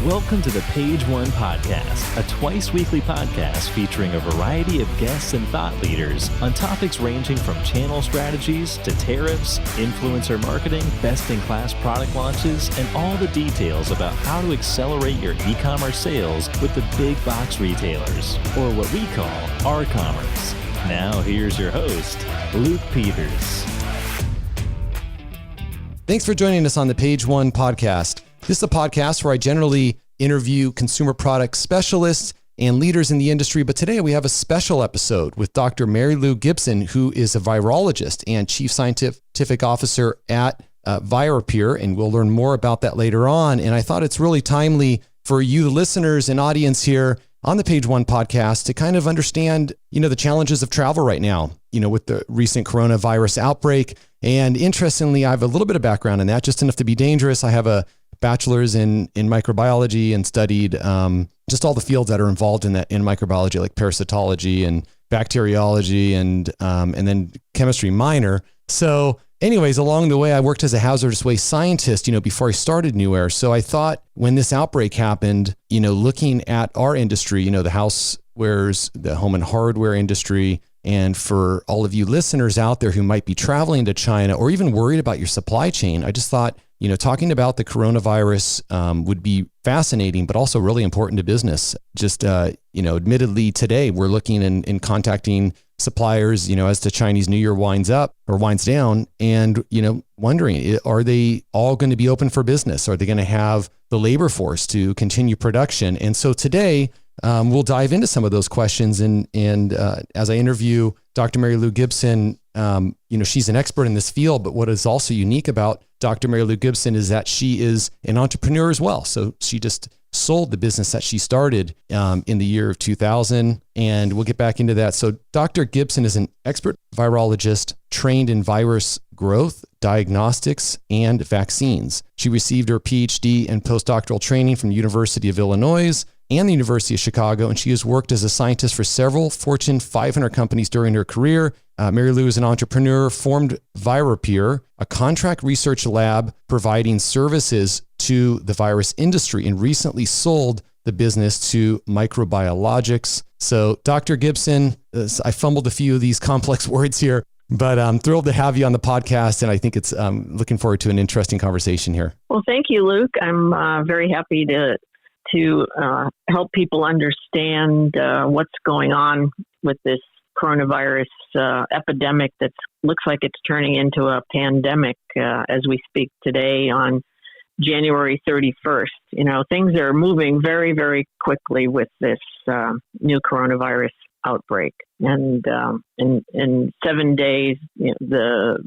Welcome to the Page One Podcast, a twice-weekly podcast featuring a variety of guests and thought leaders on topics ranging from channel strategies to tariffs, influencer marketing, best-in-class product launches, and all the details about how to accelerate your e-commerce sales with the big box retailers, or what we call R-commerce. Now here's your host, Luke Peters. Thanks for joining us on the Page One Podcast. This is a podcast where I generally interview consumer product specialists and leaders in the industry, but today we have a special episode with Dr. Marylou Gibson, who is a virologist and chief scientific officer at Virapur, and we'll learn more about that later on. And I thought it's really timely for you, the listeners and audience here on the Page One Podcast, to kind of understand, the challenges of travel right now, with the recent coronavirus outbreak. And interestingly, I have a little bit of background in that, just enough to be dangerous. I have a bachelor's in microbiology and studied just all the fields that are involved in that in microbiology, like parasitology and bacteriology and then chemistry minor. So anyways, along the way, I worked as a hazardous waste scientist, before I started New Air. So I thought when this outbreak happened, looking at our industry, the housewares, the home and hardware industry, and for all of you listeners out there who might be traveling to China or even worried about your supply chain, I just thought, talking about the coronavirus would be fascinating, but also really important to business. Just, admittedly today we're looking and contacting suppliers, as the Chinese New Year winds down and, wondering, are they all going to be open for business? Are they going to have the labor force to continue production? And so today we'll dive into some of those questions. And as I interview Dr. Marylou Gibson, she's an expert in this field, but what is also unique about Dr. Marylou Gibson is that she is an entrepreneur as well. So she just sold the business that she started in the year of 2000, and we'll get back into that. So Dr. Gibson is an expert virologist trained in virus growth, diagnostics, and vaccines. She received her Ph.D. and postdoctoral training from the University of Illinois and the University of Chicago, and she has worked as a scientist for several Fortune 500 companies during her career. Marylou is an entrepreneur, formed Virapur, a contract research lab providing services to the virus industry, and recently sold the business to Microbiologics. So Dr. Gibson, I fumbled a few of these complex words here, but I'm thrilled to have you on the podcast, and I think it's looking forward to an interesting conversation here. Well, thank you, Luke. I'm very happy to help people understand what's going on with this coronavirus epidemic that looks like it's turning into a pandemic as we speak today on January 31st. Things are moving very, very quickly with this new coronavirus outbreak. And in 7 days, the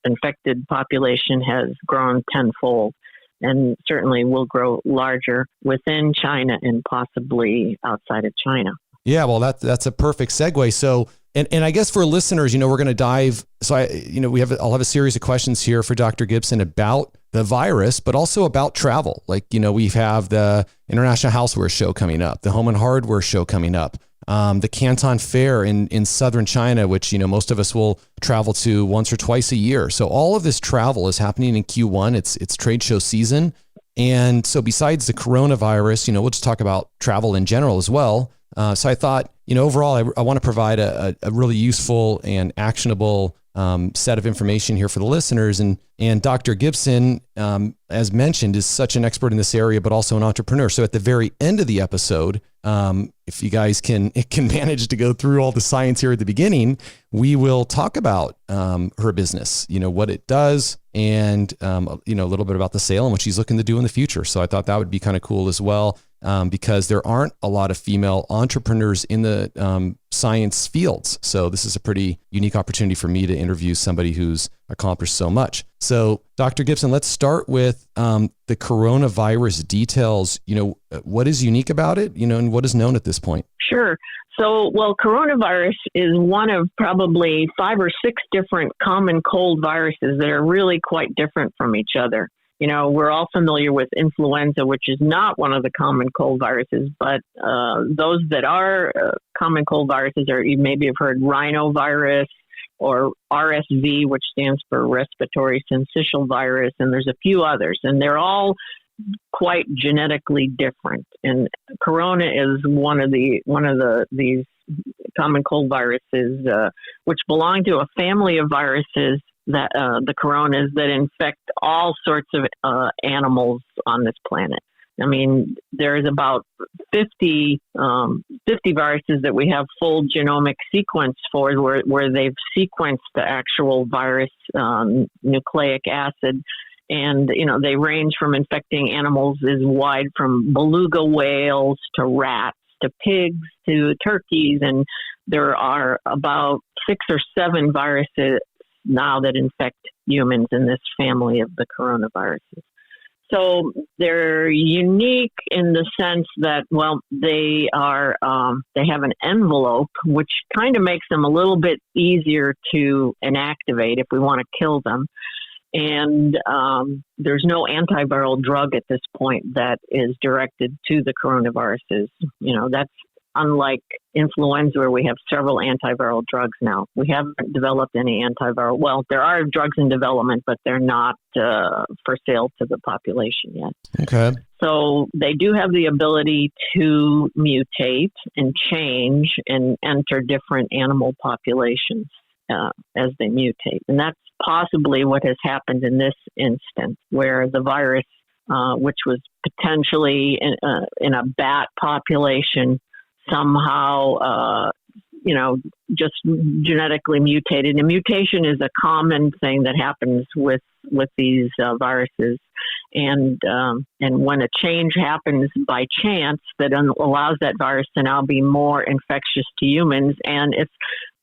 infected population has grown tenfold, and certainly will grow larger within China and possibly outside of China. Yeah, well, that's a perfect segue. So, and I guess for listeners, we're going to dive. So I'll have a series of questions here for Dr. Gibson about the virus, but also about travel. Like, we have the International Houseware Show coming up, the Home and Hardware Show coming up, the Canton Fair in southern China, which, most of us will travel to once or twice a year. So all of this travel is happening in Q1. It's trade show season. And so besides the coronavirus, we'll just talk about travel in general as well. So I thought, overall, I want to provide a really useful and actionable set of information here for the listeners. And Dr. Gibson, as mentioned, is such an expert in this area, but also an entrepreneur. So at the very end of the episode, if you guys can manage to go through all the science here at the beginning, we will talk about her business, what it does, and a little bit about the sale and what she's looking to do in the future. So I thought that would be kind of cool as well. Because there aren't a lot of female entrepreneurs in the science fields. So this is a pretty unique opportunity for me to interview somebody who's accomplished so much. So Dr. Gibson, let's start with the coronavirus details. What is unique about it, and what is known at this point? Sure. So, coronavirus is one of probably 5 or 6 different common cold viruses that are really quite different from each other. We're all familiar with influenza, which is not one of the common cold viruses, but those that are common cold viruses are, you maybe have heard rhinovirus or RSV, which stands for respiratory syncytial virus, and there's a few others, and they're all quite genetically different. And corona is one of these common cold viruses, which belong to a family of viruses that the coronas that infect all sorts of animals on this planet. I mean, there's about 50 viruses that we have full genomic sequence for, where they've sequenced the actual virus nucleic acid. And, they range from infecting animals as wide from beluga whales to rats to pigs to turkeys. And there are about 6 or 7 viruses now that infect humans in this family of the coronaviruses. So they're unique in the sense that, they have an envelope, which kind of makes them a little bit easier to inactivate if we want to kill them. And there's no antiviral drug at this point that is directed to the coronaviruses. That's unlike influenza, where we have several antiviral drugs now. We haven't developed any antiviral. Well, there are drugs in development, but they're not for sale to the population yet. Okay. So they do have the ability to mutate and change and enter different animal populations as they mutate. And that's possibly what has happened in this instance, where the virus, which was potentially in a bat population, somehow, just genetically mutated. And mutation is a common thing that happens with these viruses. And when a change happens by chance that allows that virus to now be more infectious to humans, and if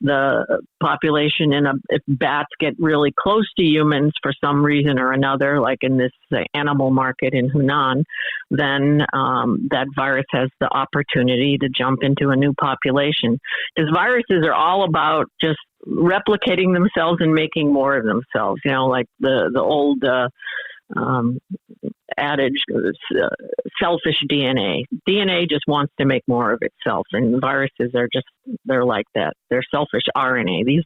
the population if bats get really close to humans for some reason or another, like in this animal market in Hunan, then that virus has the opportunity to jump into a new population. Because viruses are all about just replicating themselves and making more of themselves. Like the old adage, selfish DNA. DNA just wants to make more of itself, and viruses they're like that. They're selfish RNA. These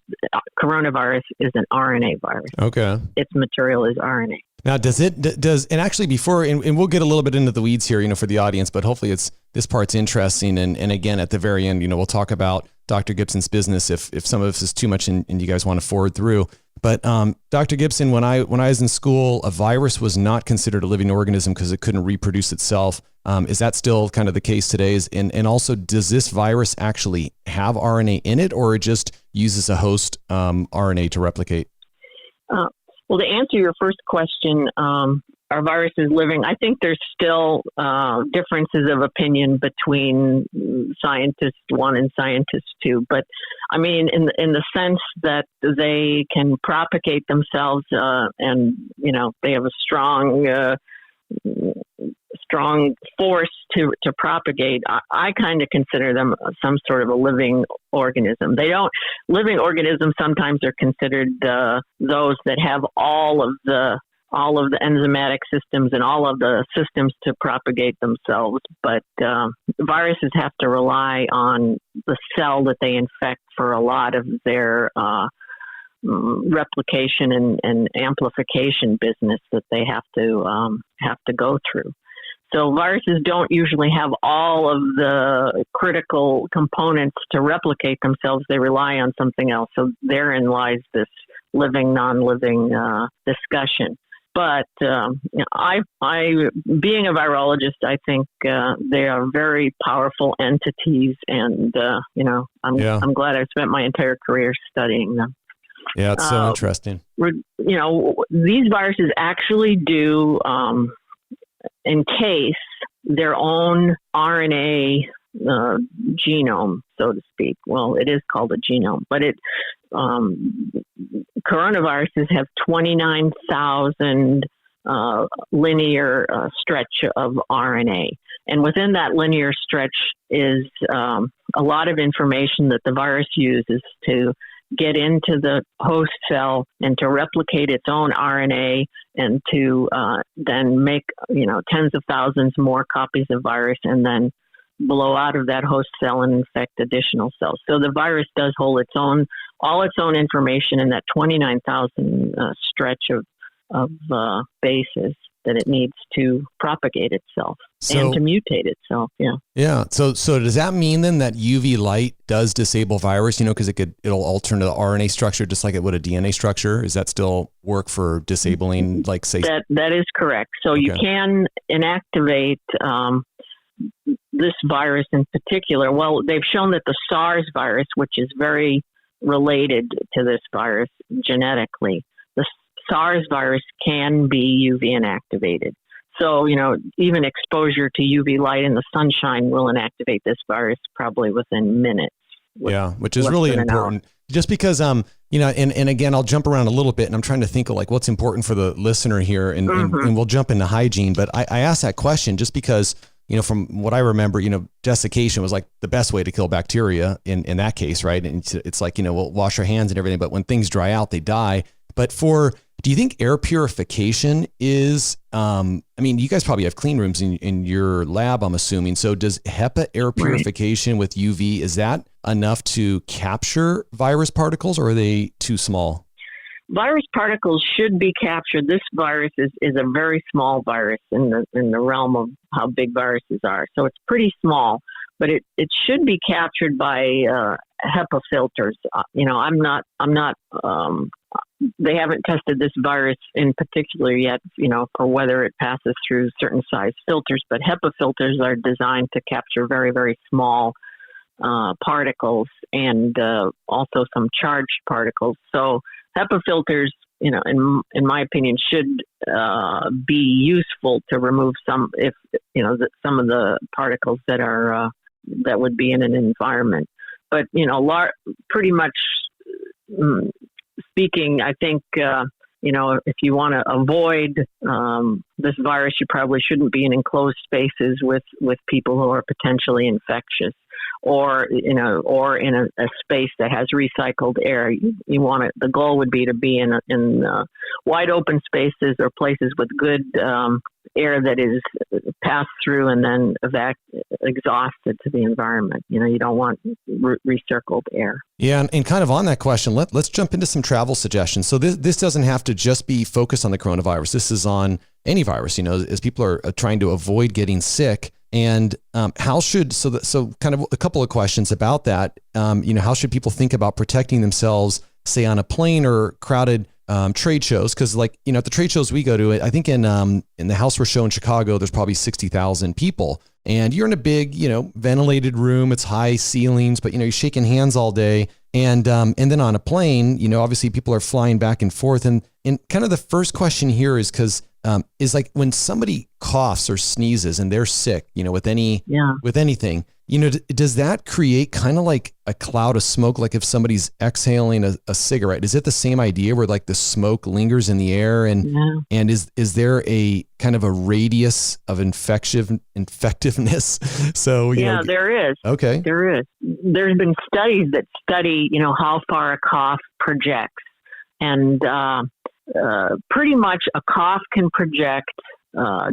coronavirus is an RNA virus. Okay. Its material is RNA. Now, and actually before, and we'll get a little bit into the weeds here, for the audience, but hopefully this part's interesting. And again, at the very end, we'll talk about Dr. Gibson's business if some of this is too much and you guys want to forward through. But Dr. Gibson, when I was in school, a virus was not considered a living organism because it couldn't reproduce itself. Is that still kind of the case today? And also, does this virus actually have RNA in it, or it just uses a host RNA to replicate? Well, to answer your first question, are viruses living? I think there's still differences of opinion between scientist 1 and scientist 2. But I mean, in the sense that they can propagate themselves, and they have a strong force to propagate. I kind of consider them some sort of a living organism. Living organisms sometimes are considered those that have all of the enzymatic systems and all of the systems to propagate themselves. But viruses have to rely on the cell that they infect for a lot of their replication and amplification business that they have to go through. So viruses don't usually have all of the critical components to replicate themselves. They rely on something else. So therein lies this living, non-living discussion. But I, being a virologist, I think they are very powerful entities, and I'm glad I spent my entire career studying them. Yeah, it's so interesting. These viruses actually do encase their own RNA genome, so to speak. Well, it is called a genome, but coronaviruses have 29,000 linear stretch of RNA. And within that linear stretch is a lot of information that the virus uses to get into the host cell and to replicate its own RNA and to then make, tens of thousands more copies of virus and then blow out of that host cell and infect additional cells. So the virus does hold all its own information in that 29,000 stretch of bases. that it needs to propagate itself and to mutate itself. Yeah. Yeah. So does that mean then that UV light does disable virus? Because it'll alter the RNA structure just like it would a DNA structure. Is that still work for disabling, like say? That is correct. So you can inactivate this virus in particular. Well, they've shown that the SARS virus, which is very related to this virus genetically, the SARS virus can be UV inactivated. So, even exposure to UV light in the sunshine will inactivate this virus probably within minutes. Which is really important. Just because, and again, I'll jump around a little bit and I'm trying to think of like what's important for the listener here and we'll jump into hygiene. But I asked that question just because, from what I remember, desiccation was like the best way to kill bacteria in that case, right? And it's like, we'll wash our hands and everything, but when things dry out, they die. But do you think air purification is, you guys probably have clean rooms in your lab, I'm assuming. So does HEPA air purification with UV, is that enough to capture virus particles or are they too small? Virus particles should be captured. This virus is a very small virus in the realm of how big viruses are. So it's pretty small, but it should be captured by HEPA filters. They haven't tested this virus in particular yet, for whether it passes through certain size filters, but HEPA filters are designed to capture very, very small particles and also some charged particles. So HEPA filters, in my opinion, should be useful to remove some of the particles that would be in an environment. But pretty much speaking, I think if you want to avoid this virus, you probably shouldn't be in enclosed spaces with people who are potentially infectious, or in a space that has recycled air. The goal would be to be in wide open spaces or places with good air that is passed through and then exhausted to the environment. You don't want recircled air. Yeah, and kind of on that question, let's jump into some travel suggestions. So this doesn't have to just be focused on the coronavirus. This is on any virus, as people are trying to avoid getting sick. And so kind of a couple of questions about that. How should people think about protecting themselves, say on a plane or crowded trade shows? Because at the trade shows we go to, I think in the Houseware show in Chicago, there's probably 60,000 people, and you're in a big, ventilated room. It's high ceilings, but you're shaking hands all day. And then on a plane, obviously people are flying back and forth. And kind of the first question here is is like when somebody coughs or sneezes and they're sick, with anything, does that create kind of like a cloud of smoke? Like if somebody's exhaling a cigarette, is it the same idea where like the smoke lingers in the air and is there a kind of a radius of infectiveness? So, there is. Okay. There is. There's been studies that study, how far a cough projects, and pretty much a cough can project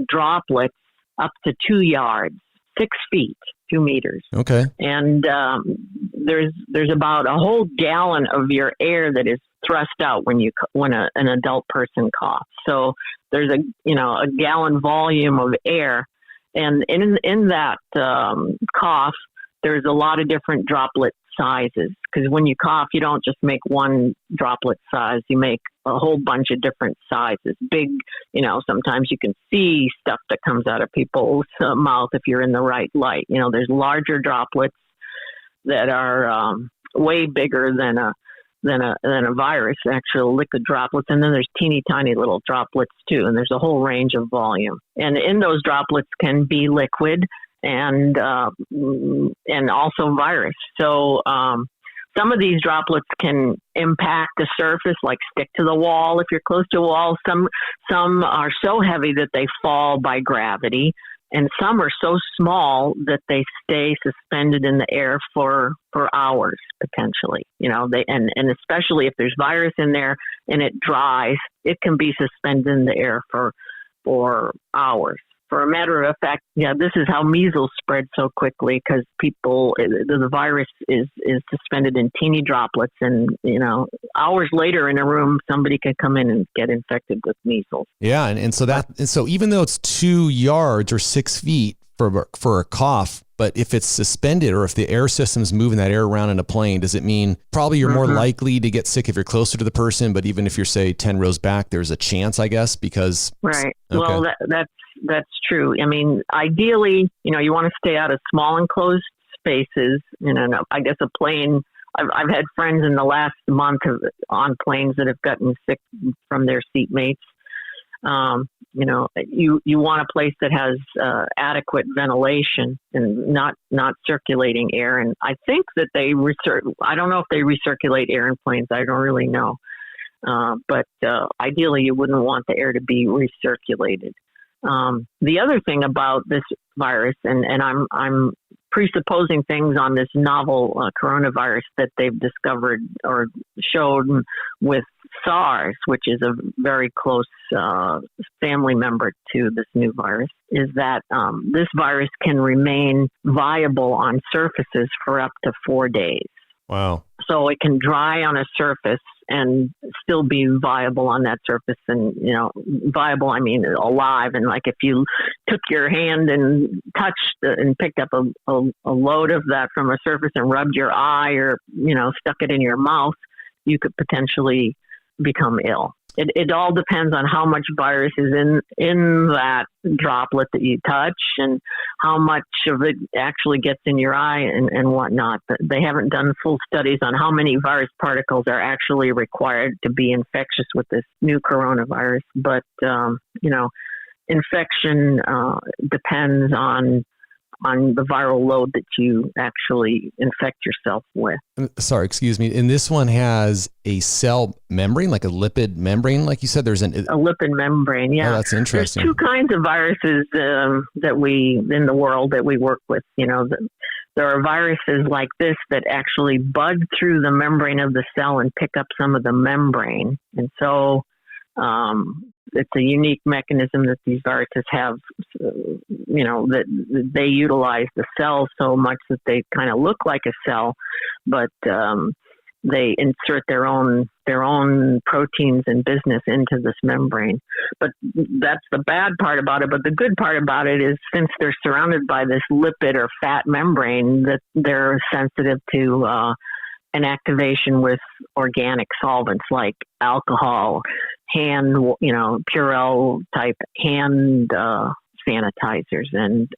droplets up to 2 yards, 6 feet, 2 meters. Okay. And there's about a whole gallon of your air that is thrust out when an adult person coughs. So there's a gallon volume of air, and in that cough, there's a lot of different droplet sizes, because when you cough, you don't just make one droplet size, you make a whole bunch of different sizes. Big, sometimes you can see stuff that comes out of people's mouth if you're in the right light. There's larger droplets that are way bigger than a virus, actual liquid droplets, and then there's teeny tiny little droplets too, and there's a whole range of volume. And in those droplets can be liquid and also virus. So some of these droplets can impact the surface, like stick to the wall if you're close to a wall. Some are so heavy that they fall by gravity, and some are so small that they stay suspended in the air for hours potentially. And especially if there's virus in there and it dries, it can be suspended in the air for hours. for a matter of fact, this is how measles spread so quickly, because the virus is suspended in teeny droplets, and hours later in a room, somebody could come in and get infected with measles. Yeah, and so even though it's 2 yards or 6 feet for a cough, but if it's suspended or if the air system's moving that air around in a plane, does it mean probably you're more likely to get sick if you're closer to the person, but even if you're, say, 10 rows back, there's a chance, I guess, because... Right. Okay. Well, that's true. I mean, ideally, you want to stay out of small enclosed spaces. I guess a plane... I've had friends in the last month on planes that have gotten sick from their seatmates. You want a place that has adequate ventilation and not circulating air. And I think that I don't know if they recirculate air in planes. I don't really know. But ideally, you wouldn't want the air to be recirculated. The other thing about this virus, and I'm presupposing things on this novel coronavirus that they've discovered or showed with SARS, which is a very close family member to this new virus, is that this virus can remain viable on surfaces for up to 4 days. Wow. So it can dry on a surface and still be viable on that surface. And, viable, I mean, alive. And like if you took your hand and touched and picked up a load of that from a surface and rubbed your eye or, stuck it in your mouth, you could potentially become ill. It all depends on how much virus is in that droplet that you touch and how much of it actually gets in your eye and whatnot. But they haven't done full studies on how many virus particles are actually required to be infectious with this new coronavirus. But, infection depends on the viral load that you actually infect yourself with. Sorry, excuse me. And this one has a cell membrane, like a lipid membrane, like you said. There's a lipid membrane. Yeah, oh, that's interesting. There's two kinds of viruses that we in the world that we work with. There are viruses like this that actually bud through the membrane of the cell and pick up some of the membrane, and so. It's a unique mechanism that these viruses have, that they utilize the cell so much that they kind of look like a cell, but they insert their own proteins and business into this membrane. But that's the bad part about it. But the good part about it is since they're surrounded by this lipid or fat membrane, that they're sensitive to an activation with organic solvents like alcohol, hand, Purell type hand sanitizers, and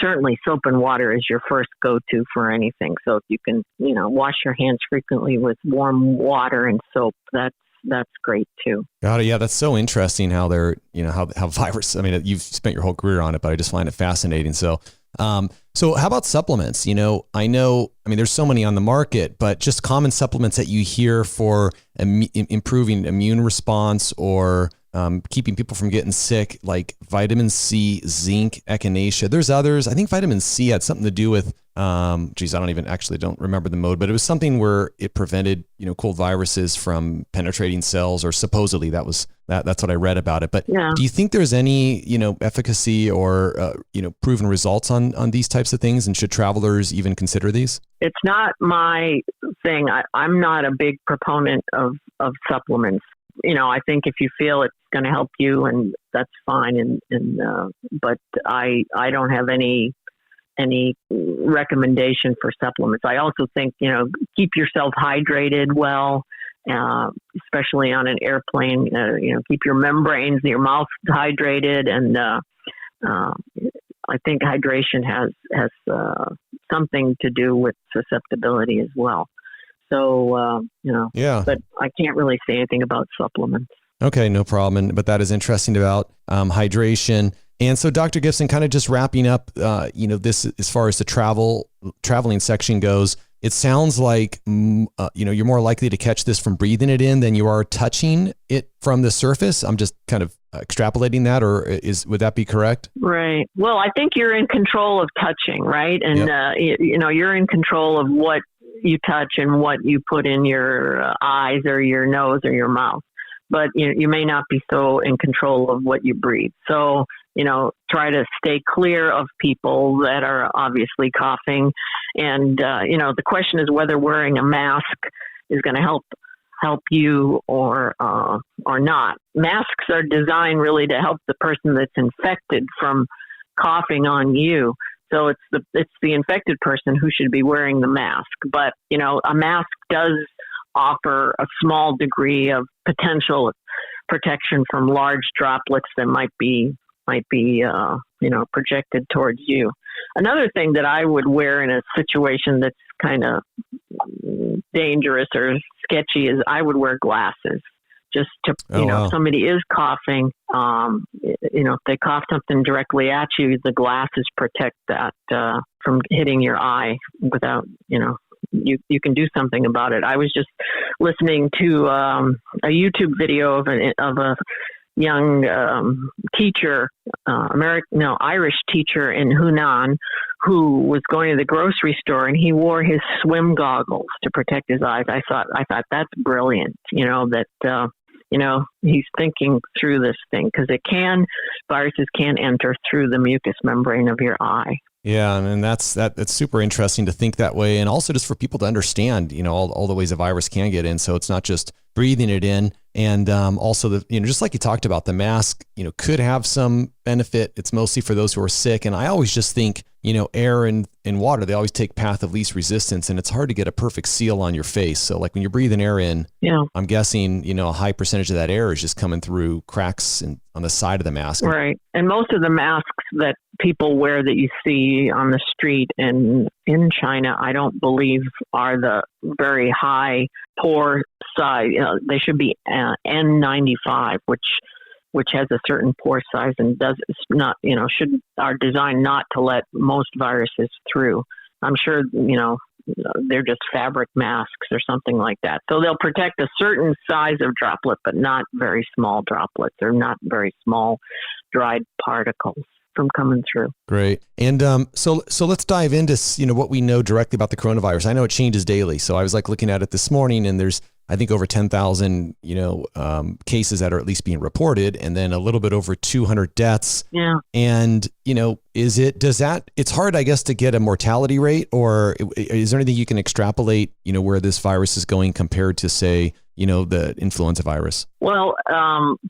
certainly soap and water is your first go-to for anything. So if you can, wash your hands frequently with warm water and soap, that's great too. Got it. Yeah, that's so interesting how they're, how virus. I mean, you've spent your whole career on it, but I just find it fascinating. So how about supplements? There's so many on the market, but just common supplements that you hear for improving immune response or keeping people from getting sick, like vitamin C, zinc, echinacea. There's others. I think vitamin C had something to do with, I don't remember the mode, but it was something where it prevented, cold viruses from penetrating cells, or supposedly that's what I read about it. But yeah. Do you think there's any, efficacy or, proven results on these types of things? And should travelers even consider these? It's not my thing. I'm not a big proponent of supplements. I think if you feel it's going to help you, and that's fine. But I don't have any recommendation for supplements. I also think, keep yourself hydrated well, especially on an airplane. Keep your membranes, your mouth hydrated, and I think hydration has something to do with susceptibility as well. So, yeah. But I can't really say anything about supplements. Okay, no problem. But that is interesting about hydration. And so, Dr. Gibson, kind of just wrapping up, this as far as the traveling section goes, it sounds like, you're more likely to catch this from breathing it in than you are touching it from the surface. I'm just kind of extrapolating that, or would that be correct? Right. Well, I think you're in control of touching, right? And, yep. You're in control of what you touch and what you put in your eyes or your nose or your mouth. but you may not be so in control of what you breathe. So, try to stay clear of people that are obviously coughing. And, the question is whether wearing a mask is going to help you or not. Masks are designed really to help the person that's infected from coughing on you. So it's the infected person who should be wearing the mask. But, a mask does offer a small degree of potential protection from large droplets that might be projected towards you. Another thing that I would wear in a situation that's kind of dangerous or sketchy is I would wear glasses. Just to, if somebody is coughing, if they cough something directly at you, the glasses protect that from hitting your eye without, you can do something about it. I was just listening to a YouTube video of a young teacher, Irish teacher in Hunan, who was going to the grocery store, and he wore his swim goggles to protect his eyes. I thought that's brilliant. He's thinking through this thing because viruses can enter through the mucous membrane of your eye. Yeah, and that's super interesting to think that way, and also just for people to understand, all the ways a virus can get in. So it's not just breathing it in, and also just like you talked about, the mask, could have some benefit. It's mostly for those who are sick, and I always just think, air and water, they always take path of least resistance, and it's hard to get a perfect seal on your face. So like when you're breathing air in, I'm guessing, a high percentage of that air is just coming through cracks on the side of the mask. Right. And most of the masks that people wear that you see on the street and in China, I don't believe are the very high pore size. They should be N95, which has a certain pore size and are designed not to let most viruses through. I'm sure, they're just fabric masks or something like that. So they'll protect a certain size of droplet, but not very small droplets or not very small dried particles from coming through. Great. And so let's dive into, what we know directly about the coronavirus. I know it changes daily. So I was looking at it this morning, and there's, I think, over 10,000, cases that are at least being reported, and then a little bit over 200 deaths. Yeah. And, it's hard, I guess, to get a mortality rate, or is there anything you can extrapolate, where this virus is going compared to, say, the influenza virus? Well,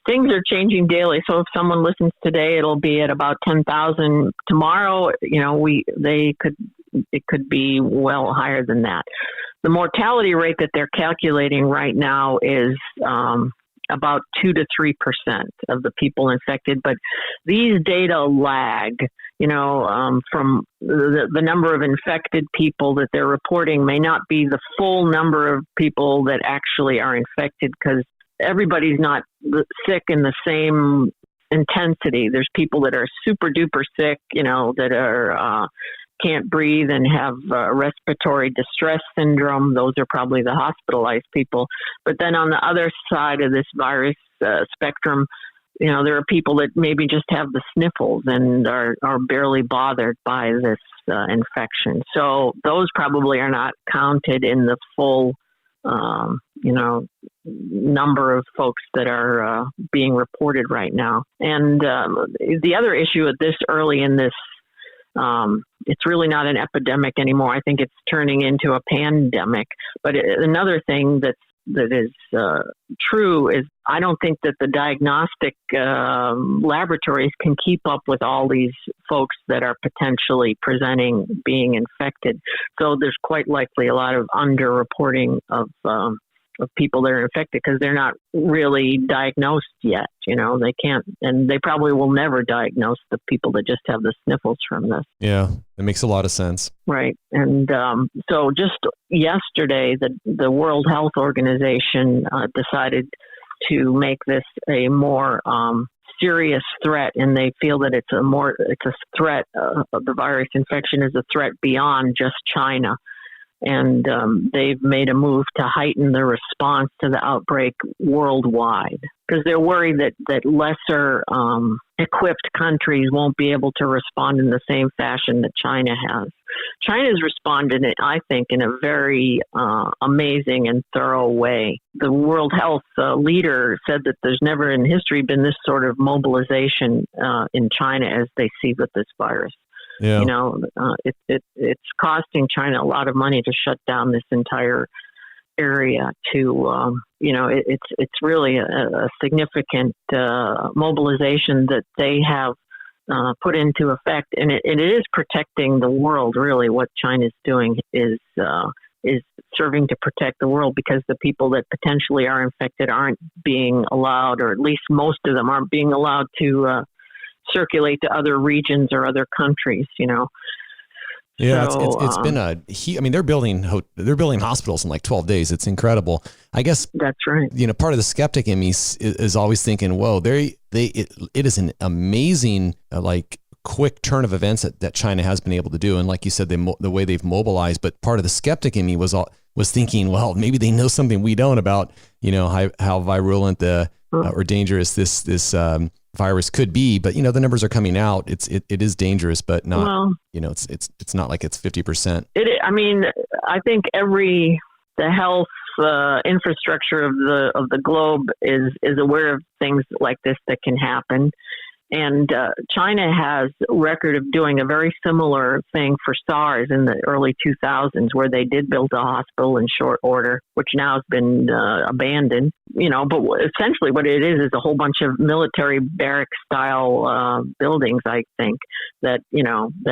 things are changing daily. So if someone listens today, it'll be at about 10,000. Tomorrow, it could be well higher than that. The mortality rate that they're calculating right now is about 2 to 3% of the people infected. But these data lag, from the number of infected people that they're reporting may not be the full number of people that actually are infected, because everybody's not sick in the same intensity. There's people that are super duper sick, that are can't breathe and have respiratory distress syndrome. Those are probably the hospitalized people. But then on the other side of this virus spectrum, there are people that maybe just have the sniffles and are barely bothered by this infection. So those probably are not counted in the full, number of folks that are being reported right now. And the other issue at this early in this, it's really not an epidemic anymore. I think it's turning into a pandemic. But another thing that is true is I don't think that the diagnostic laboratories can keep up with all these folks that are potentially presenting being infected. So there's quite likely a lot of underreporting of people that are infected because they're not really diagnosed yet. They can't, and they probably will never diagnose the people that just have the sniffles from this. Yeah, that makes a lot of sense. Right. And so just yesterday, the World Health Organization decided to make this a more serious threat, and they feel that it's a threat of the virus infection is a threat beyond just China. And they've made a move to heighten the response to the outbreak worldwide because they're worried that lesser equipped countries won't be able to respond in the same fashion that China has. China's responded, I think, in a very amazing and thorough way. The World Health leader said that there's never in history been this sort of mobilization in China as they see with this virus. Yeah. You know, it's costing China a lot of money to shut down this entire area. It's really a significant mobilization that they have put into effect, and it is protecting the world. Really, what China's doing is serving to protect the world, because the people that potentially are infected aren't being allowed, or at least most of them aren't being allowed to circulate to other regions or other countries. You know. Yeah, so, it's been they're building hospitals in like 12 days. It's incredible. I guess that's right. You know, part of the skeptic in me is always thinking, whoa, it is an amazing quick turn of events that China has been able to do. And like you said, the way they've mobilized, but part of the skeptic in me was thinking, well, maybe they know something we don't about, you know, how virulent or dangerous this virus could be. But, you know, the numbers are coming out. It is dangerous, but not, well, you know, it's not like it's 50%. I think the health infrastructure of the globe is aware of things like this that can happen. And China has a record of doing a very similar thing for SARS in the early 2000s, where they did build a hospital in short order, which now has been abandoned. You know, but essentially what it is a whole bunch of military barrack-style buildings, I think, that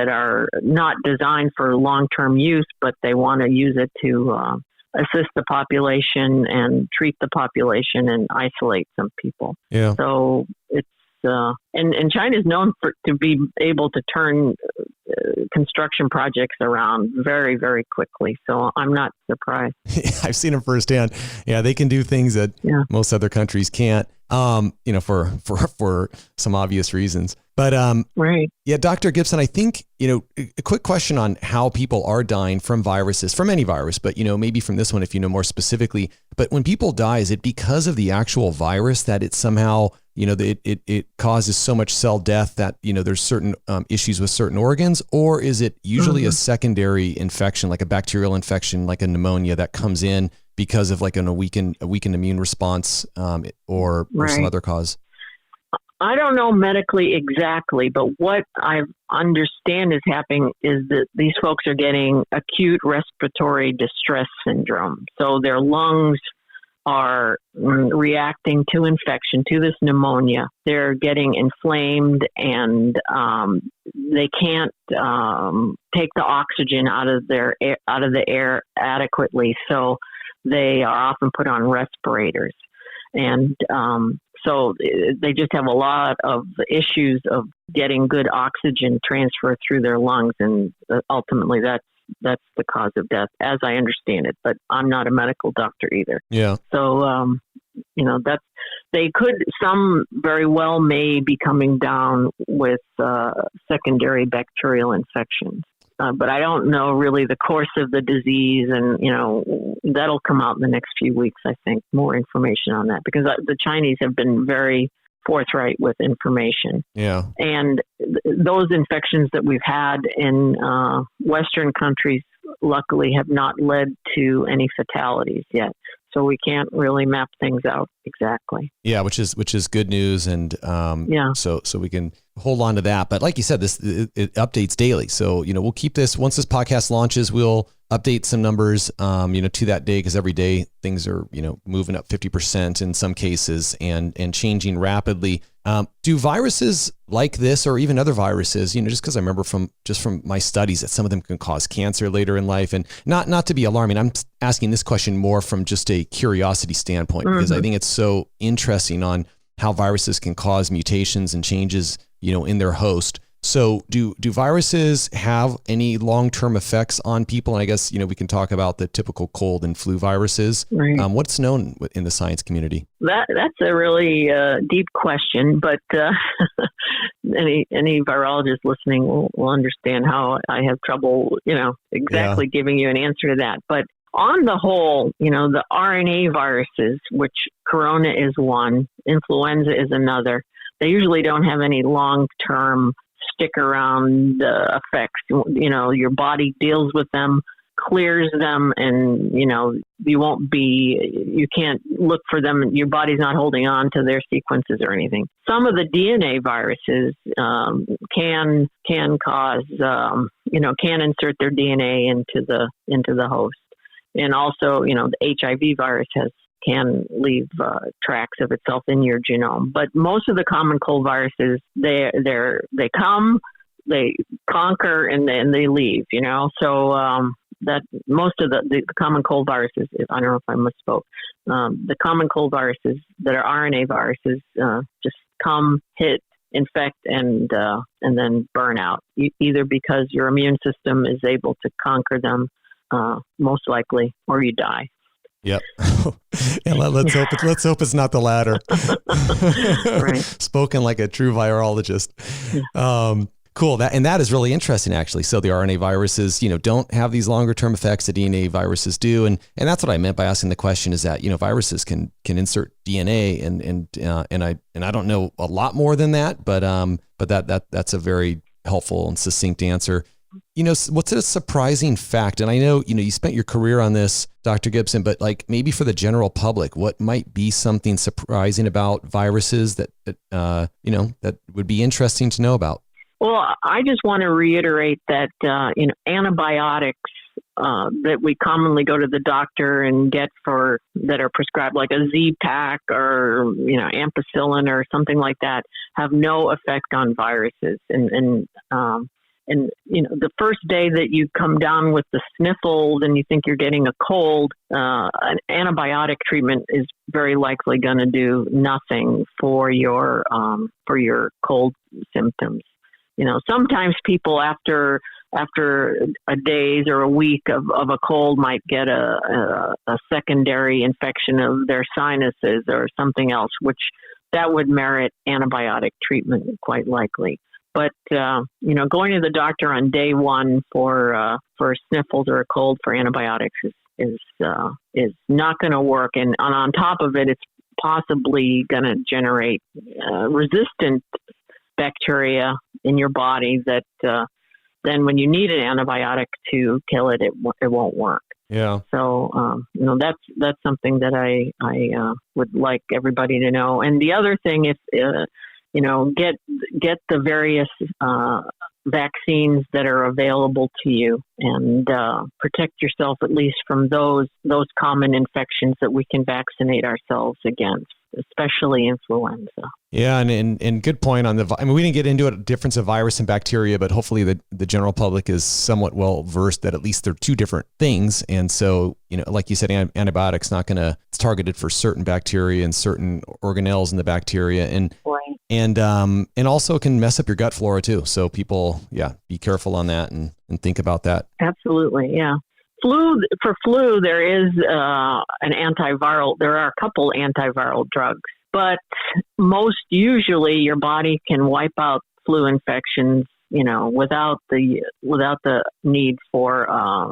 are not designed for long-term use, but they want to use it to assist the population and treat the population and isolate some people. Yeah. So it's and China is known to be able to turn construction projects around very, very quickly. So I'm not surprised. I've seen them firsthand. Yeah, they can do things that most other countries can't. For some obvious reasons. But right. Yeah, Dr. Gibson, I think, you know, a quick question on how people are dying from viruses, from any virus, but, you know, maybe from this one, if you know more specifically. But when people die, is it because of the actual virus that it somehow, you know, it causes so much cell death that, you know, there's certain issues with certain organs? Or is it usually a secondary infection, like a bacterial infection, like a pneumonia that comes in because of like a weakened immune response or some other cause? I don't know medically exactly, but what I understand is happening is that these folks are getting acute respiratory distress syndrome. So their lungs are reacting to infection, to this pneumonia. They're getting inflamed, and they can't take the oxygen out of the air adequately. So they are often put on respirators. And so they just have a lot of issues of getting good oxygen transfer through their lungs, and ultimately that's the cause of death, as I understand it. But I'm not a medical doctor either. Yeah. So some very well may be coming down with secondary bacterial infections. But I don't know really the course of the disease, and, you know, that'll come out in the next few weeks, I think, more information on that, because the Chinese have been very forthright with information. Yeah. And those infections that we've had in Western countries, luckily, have not led to any fatalities yet. So we can't really map things out exactly. Yeah, which is good news, and so we can hold on to that. But like you said, it updates daily. So, you know, we'll keep this, once this podcast launches, we'll update some numbers, to that day, because every day things are, you know, moving up 50% in some cases and changing rapidly. Do viruses like this, or even other viruses, you know, just because I remember from my studies that some of them can cause cancer later in life, and not to be alarming, I'm asking this question more from just a curiosity standpoint, because I think it's so interesting on how viruses can cause mutations and changes, you know, in their host. So do viruses have any long-term effects on people? And I guess, you know, we can talk about the typical cold and flu viruses. Right. What's known in the science community? That's a really deep question, but any virologist listening will understand how I have trouble, you know, exactly giving you an answer to that. But on the whole, you know, the RNA viruses, which corona is one, influenza is another, they usually don't have any long-term stick around effects. Your body deals with them, clears them, and you can't look for them. Your body's not holding on to their sequences or anything. Some of the DNA viruses can cause can insert their DNA into the host, and also the HIV virus can leave tracks of itself in your genome. But most of the common cold viruses, they come, they conquer, and then they leave. So that most of the common cold viruses, I don't know if I misspoke, the common cold viruses that are RNA viruses just come, hit, infect, and then burn out, either because your immune system is able to conquer them, most likely, or you die. Yep. And let's hope it's not the latter. Right. Spoken like a true virologist. Cool. That is really interesting, actually. So the RNA viruses, don't have these longer term effects that DNA viruses do, and that's what I meant by asking the question. Is that viruses can insert DNA, and I don't know a lot more than that, but that's a very helpful and succinct answer. What's a surprising fact? And I know, you spent your career on this, Dr. Gibson, but like maybe for the general public, what might be something surprising about viruses that would be interesting to know about? Well, I just want to reiterate that, antibiotics that we commonly go to the doctor and get that are prescribed, like a Z-Pak or, ampicillin or something like that, have no effect on viruses. And the first day that you come down with the sniffles and you think you're getting a cold, an antibiotic treatment is very likely going to do nothing for your cold symptoms. Sometimes people after a days or a week of a cold might get a secondary infection of their sinuses or something else, which that would merit antibiotic treatment quite likely. But, going to the doctor on day one for sniffles or a cold for antibiotics is not going to work. And on top of it, it's possibly going to generate resistant bacteria in your body that then when you need an antibiotic to kill it, it won't work. Yeah. So, that's something that I would like everybody to know. And the other thing is, get the various vaccines that are available to you, and protect yourself at least from those common infections that we can vaccinate ourselves against, especially influenza. Yeah, and good point on we didn't get into a difference of virus and bacteria, but hopefully the general public is somewhat well versed that at least they're two different things. And so, like you said, antibiotics it's targeted for certain bacteria and certain organelles in the bacteria, and right. And also can mess up your gut flora too. So people, be careful on that and think about that. Absolutely, yeah. For flu, there is an antiviral. There are a couple antiviral drugs, but most usually your body can wipe out flu infections, without the need for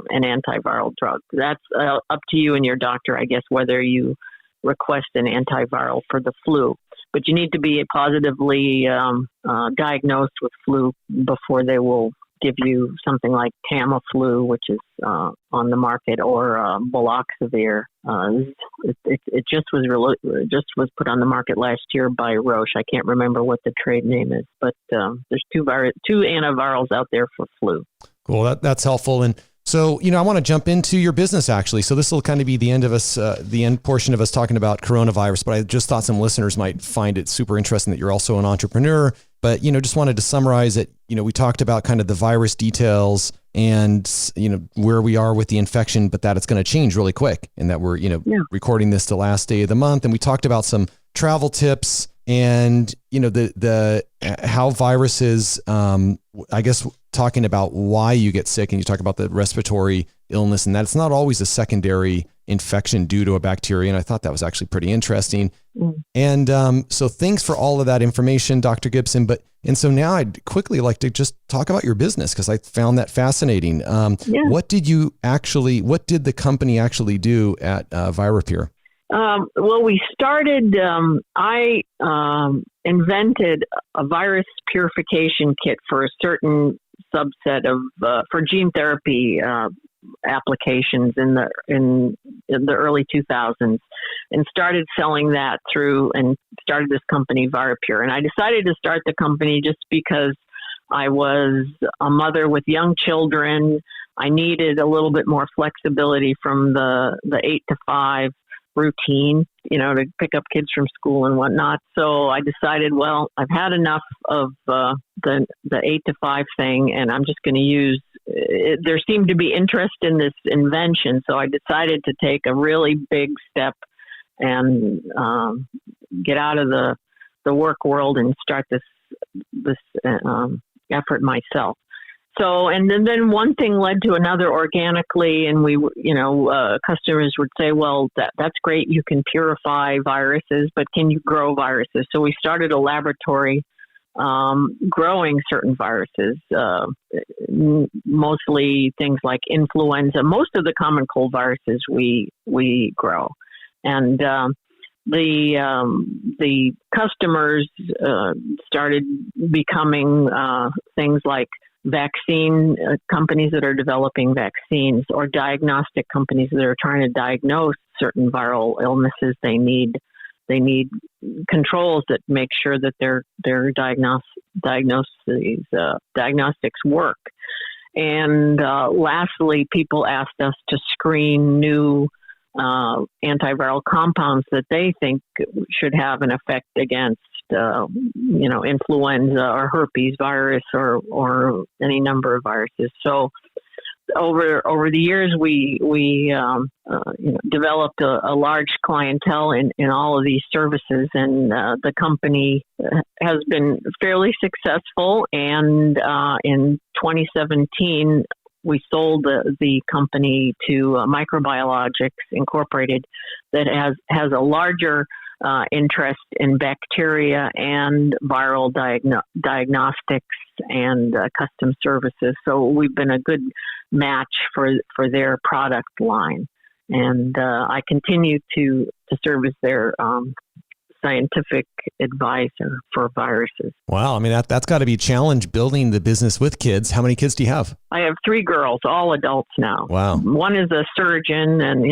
an antiviral drug. That's up to you and your doctor, I guess, whether you request an antiviral for the flu. But you need to be positively diagnosed with flu before they will give you something like Tamiflu, which is on the market, or Baloxavir. It just was put on the market last year by Roche. I can't remember what the trade name is, but there's two antivirals out there for flu. Cool, that's helpful. And so, I want to jump into your business actually. So this will kind of be the end portion of us talking about coronavirus, but I just thought some listeners might find it super interesting that you're also an entrepreneur. But, just wanted to summarize it. We talked about kind of the virus details and, where we are with the infection, but that it's going to change really quick, and that we're, recording this the last day of the month. And we talked about some travel tips and, the how viruses, I guess, talking about why you get sick, and you talk about the respiratory illness, and that it's not always a secondary infection due to a bacteria. And I thought that was actually pretty interesting. And so thanks for all of that information, Dr. Gibson. And so now I'd quickly like to just talk about your business, because I found that fascinating. What did the company actually do at Virapur? Well, we started, I invented a virus purification kit for a certain subset of, for gene therapy applications in the early 2000s, and started selling that through, and started this company Virapur. And I decided to start the company just because I was a mother with young children. I needed a little bit more flexibility from the 8 to 5 routine, to pick up kids from school and whatnot. So I decided, well, I've had enough of the 8 to 5 thing, and I'm just going to use it. There seemed to be interest in this invention, so I decided to take a really big step and get out of the work world and start this effort myself. So, and then one thing led to another organically, and we, customers would say, well, that's great. You can purify viruses, but can you grow viruses? So we started a laboratory growing certain viruses, mostly things like influenza. Most of the common cold viruses we grow. And the customers started becoming things like vaccine companies that are developing vaccines, or diagnostic companies that are trying to diagnose certain viral illnesses. They need controls that make sure that their diagnostics work. And lastly, people asked us to screen new antiviral compounds that they think should have an effect against influenza or herpes virus or any number of viruses. So over the years, we developed a large clientele in all of these services, and the company has been fairly successful. And in 2017, we sold the company to Microbiologics Incorporated, that has a larger interest in bacteria and viral diagnostics and custom services. So we've been a good match for their product line. And I continue to serve as their scientific advisor for viruses. Wow. I mean, that's got to be a challenge, building the business with kids. How many kids do you have? I have 3 girls, all adults now. Wow. One is a surgeon, and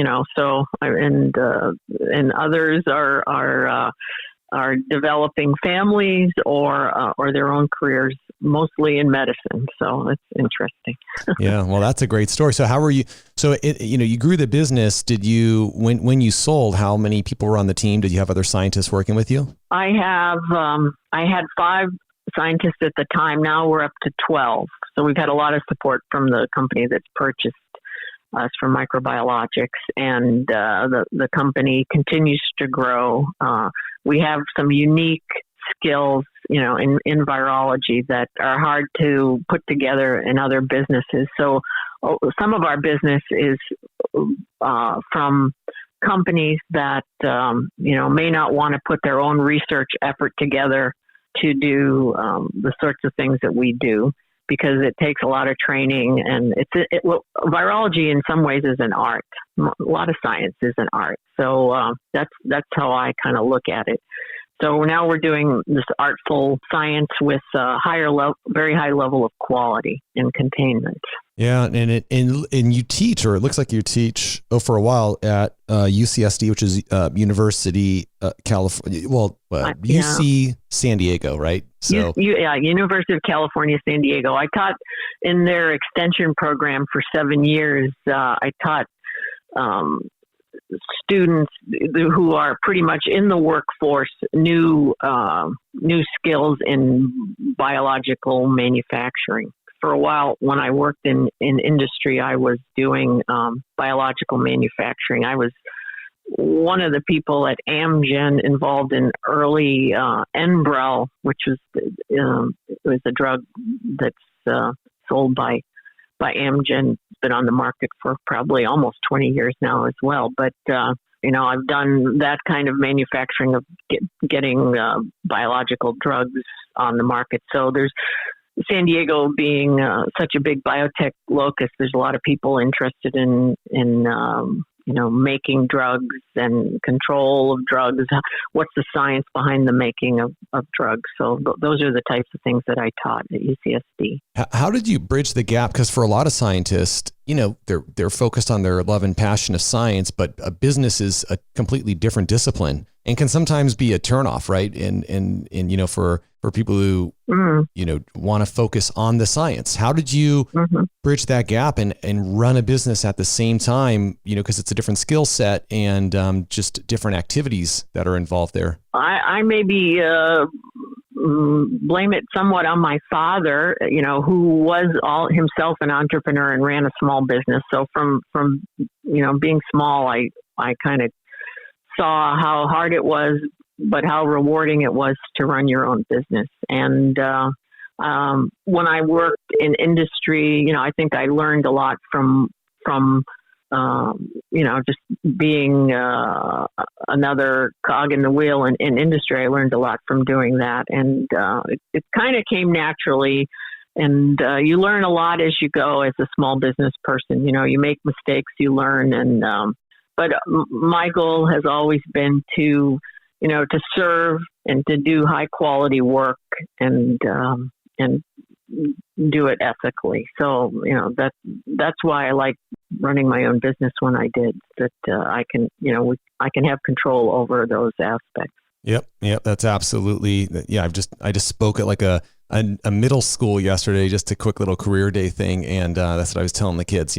and others are developing families or their own careers, mostly in medicine. So it's interesting. Yeah. Well, that's a great story. So how were you? So you grew the business. Did you, when you sold, how many people were on the team? Did you have other scientists working with you? I had 5 scientists at the time. Now we're up to 12. So we've had a lot of support from the company that's purchased us from Microbiologics, and the company continues to grow. We have some unique skills, in virology that are hard to put together in other businesses. So some of our business is from companies that, may not want to put their own research effort together to do the sorts of things that we do, because it takes a lot of training, and virology in some ways is an art. A lot of science is an art. So that's how I kind of look at it. So now we're doing this artful science with very high level of quality and containment. Yeah, and you teach, or it looks like you teach for a while at UCSD, which is University California. Well, UC San Diego, right? So University of California, San Diego. I taught in their extension program for 7 years. I taught students who are pretty much in the workforce new skills in biological manufacturing. For a while, when I worked in industry, I was doing biological manufacturing. I was one of the people at Amgen involved in early Enbrel, which was a drug that's sold by Amgen. It's been on the market for probably almost 20 years now as well. But I've done that kind of manufacturing of getting biological drugs on the market. So there's San Diego being such a big biotech locus, there's a lot of people interested in making drugs and control of drugs. What's the science behind the making of drugs? So those are the types of things that I taught at UCSD. How did you bridge the gap? Because for a lot of scientists, they're focused on their love and passion of science, but a business is a completely different discipline and can sometimes be a turnoff, right? And for people who, want to focus on the science. How did you bridge that gap and run a business at the same time, because it's a different skill set and just different activities that are involved there? I maybe blame it somewhat on my father, who was himself an entrepreneur and ran a small business. So from being small, I kind of saw how hard it was, but how rewarding it was to run your own business. And when I worked in industry, I think I learned a lot from just being another cog in the wheel in industry. I learned a lot from doing that, and it kind of came naturally. And you learn a lot as you go as a small business person. You make mistakes, you learn, and but my goal has always been to serve and to do high quality work and do it ethically. So, that's why I like running my own business when I did, that I can have control over those aspects. Yep. That's absolutely. Yeah. I just spoke at like a middle school yesterday, just a quick little career day thing. And that's what I was telling the kids,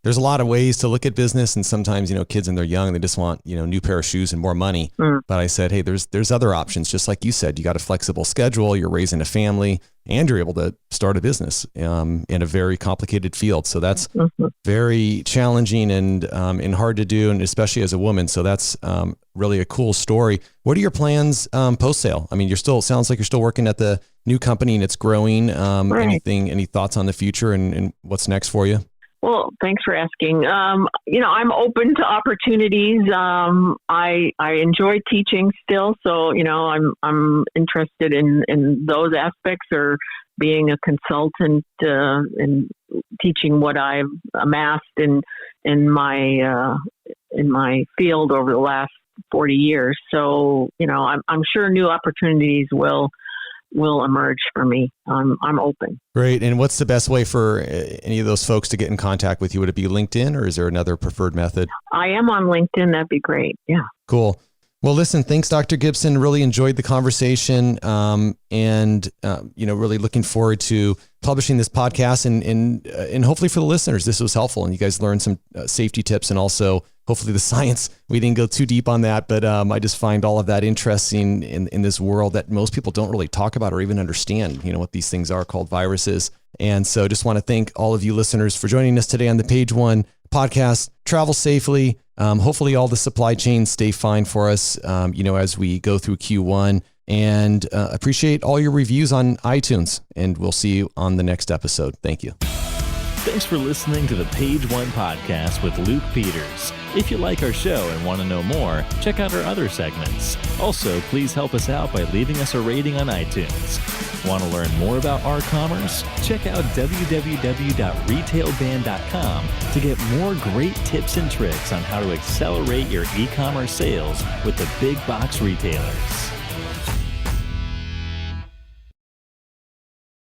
there's a lot of ways to look at business. And sometimes, kids when they're young, they just want, new pair of shoes and more money. But I said, hey, there's other options. Just like you said, you got a flexible schedule, you're raising a family, and you're able to start a business in a very complicated field. So that's very challenging and hard to do, and especially as a woman. So that's really a cool story. What are your plans post sale? I mean, sounds like you're still working at the new company and it's growing. Right. Any thoughts on the future and what's next for you? Well, thanks for asking. I'm open to opportunities. I enjoy teaching still, so I'm interested in those aspects, or being a consultant and teaching what I've amassed in my field over the last 40 years. So I'm sure new opportunities will emerge for me. I'm open. Great. And what's the best way for any of those folks to get in contact with you? Would it be LinkedIn, or is there another preferred method? I am on LinkedIn. That'd be great. Yeah. Cool. Well, listen, thanks, Dr. Gibson. Really enjoyed the conversation, and really looking forward to publishing this podcast and hopefully for the listeners, this was helpful and you guys learned some safety tips, and also hopefully the science. We didn't go too deep on that, but I just find all of that interesting in this world that most people don't really talk about or even understand, what these things are called viruses. And so just want to thank all of you listeners for joining us today on the Page One podcast. Travel safely. Hopefully all the supply chains stay fine for us, as we go through Q1, and appreciate all your reviews on iTunes, and we'll see you on the next episode. Thank you. Thanks for listening to the Page One podcast with Luke Peters. If you like our show and want to know more, check out our other segments. Also, please help us out by leaving us a rating on iTunes. Want to learn more about our commerce? Check out www.retailband.com to get more great tips and tricks on how to accelerate your e-commerce sales with the big box retailers.